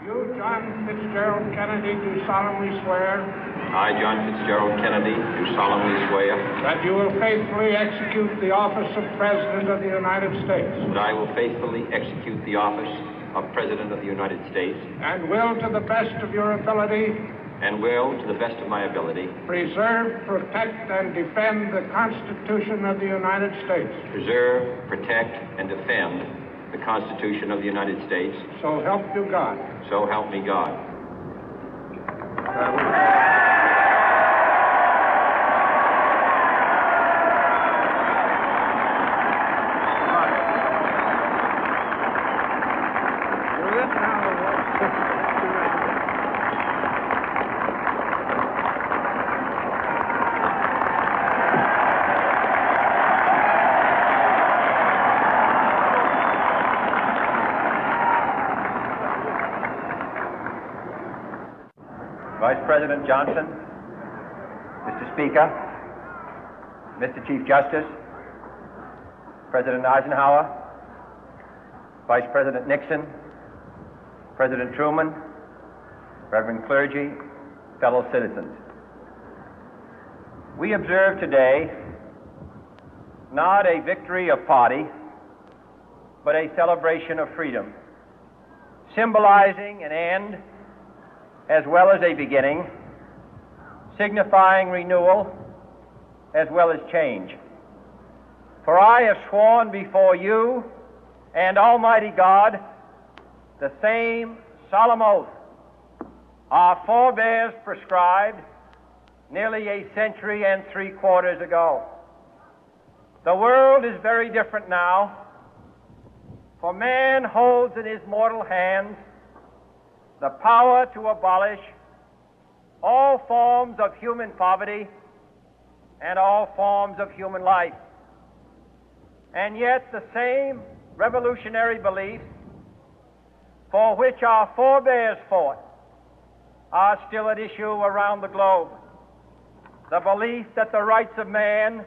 You, John Fitzgerald Kennedy, do solemnly swear I, John Fitzgerald Kennedy, do solemnly swear that you will faithfully execute the office of President of the United States that I will faithfully execute the office of President of the United States and will, to the best of your ability, and will, to the best of my ability, preserve, protect, and defend the Constitution of the United States. preserve, protect, and defend the Constitution of the United States. So help you God. So help me God. Vice President Johnson, Mr. Speaker, Mr. Chief Justice, President Eisenhower, Vice President Nixon, President Truman, Reverend clergy, fellow citizens. We observe today not a victory of party, but a celebration of freedom, symbolizing an end as well as a beginning, signifying renewal as well as change. For I have sworn before you and Almighty God the same solemn oath our forebears prescribed nearly a century and 3/4 ago. The world is very different now, for man holds in his mortal hands the power to abolish all forms of human poverty and all forms of human life. And yet the same revolutionary beliefs for which our forebears fought are still at issue around the globe. The belief that the rights of man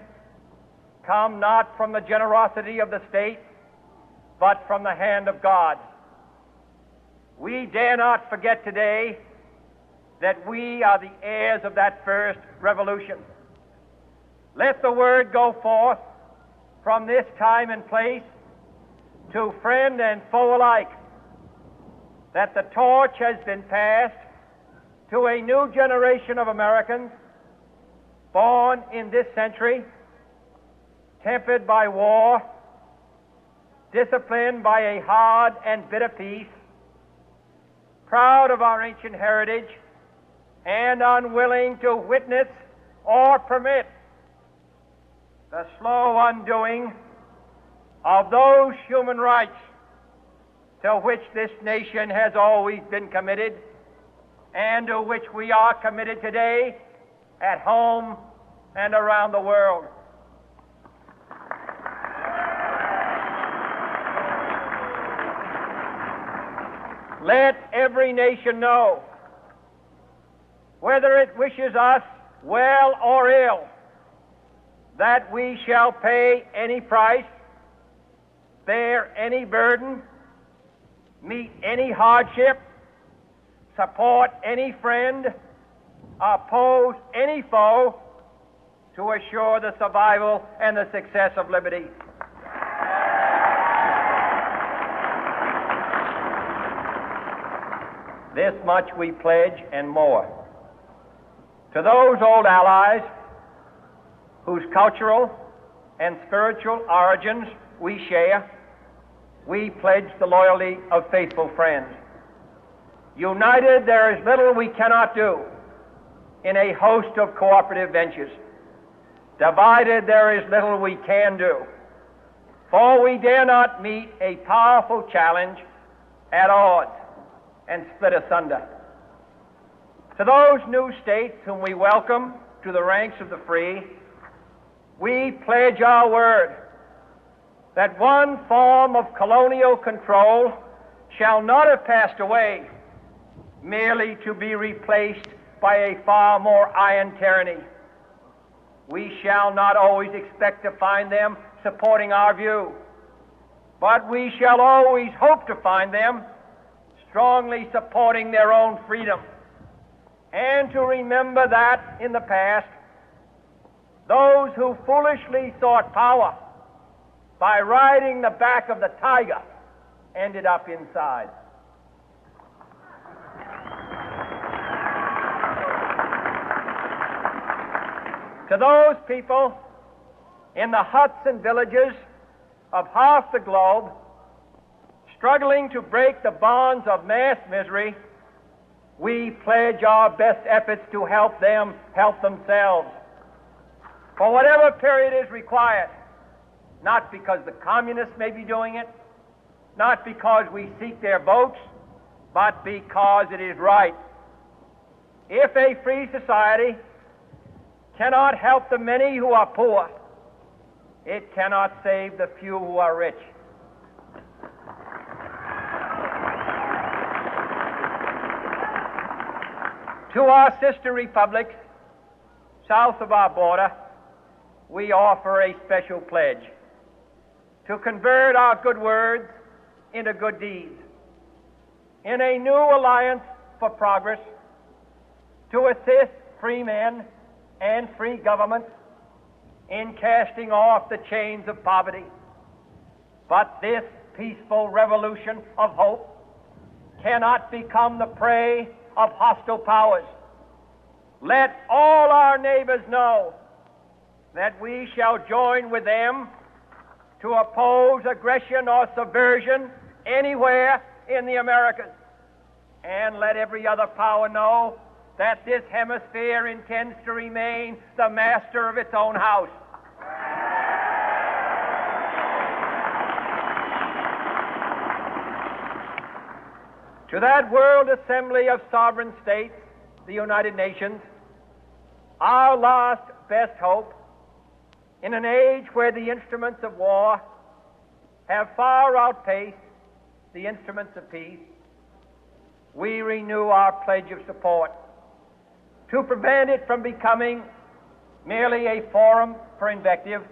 come not from the generosity of the state, but from the hand of God. We dare not forget today that we are the heirs of that first revolution. Let the word go forth from this time and place to friend and foe alike that the torch has been passed to a new generation of Americans born in this century, tempered by war, disciplined by a hard and bitter peace, proud of our ancient heritage, and unwilling to witness or permit the slow undoing of those human rights to which this nation has always been committed and to which we are committed today at home and around the world. Let every nation know, whether it wishes us well or ill, that we shall pay any price, bear any burden, meet any hardship, support any friend, oppose any foe to assure the survival and the success of liberty. This much we pledge and more. To those old allies whose cultural and spiritual origins we share, we pledge the loyalty of faithful friends. United, there is little we cannot do in a host of cooperative ventures. Divided, there is little we can do, for we dare not meet a powerful challenge at odds and split asunder. To those new states whom we welcome to the ranks of the free, we pledge our word that one form of colonial control shall not have passed away, merely to be replaced by a far more iron tyranny. We shall not always expect to find them supporting our view, but we shall always hope to find them strongly supporting their own freedom, and to remember that in the past, those who foolishly sought power by riding the back of the tiger ended up inside. To those people in the huts and villages of half the globe struggling to break the bonds of mass misery, we pledge our best efforts to help them help themselves for whatever period is required, not because the communists may be doing it, not because we seek their votes, but because it is right. If a free society cannot help the many who are poor, it cannot save the few who are rich. To our sister republics south of our border, we offer a special pledge to convert our good words into good deeds, in a new alliance for progress, to assist free men and free governments in casting off the chains of poverty. But this peaceful revolution of hope cannot become the prey of hostile powers. Let all our neighbors know that we shall join with them to oppose aggression or subversion anywhere in the Americas. And let every other power know that this hemisphere intends to remain the master of its own house. To that World Assembly of Sovereign States, the United Nations, our last best hope, in an age where the instruments of war have far outpaced the instruments of peace, we renew our pledge of support to prevent it from becoming merely a forum for invective,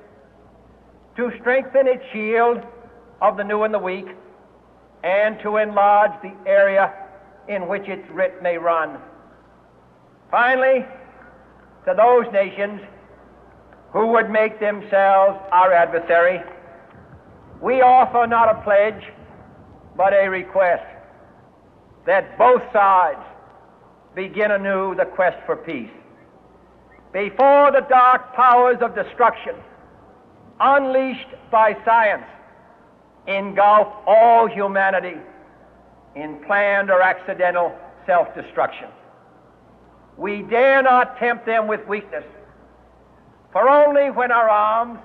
to strengthen its shield of the new and the weak, and to enlarge the area in which its writ may run. Finally, to those nations who would make themselves our adversary, we offer not a pledge, but a request that both sides begin anew the quest for peace. Before the dark powers of destruction, unleashed by science, engulf all humanity in planned or accidental self-destruction, we dare not tempt them with weakness, for only when our arms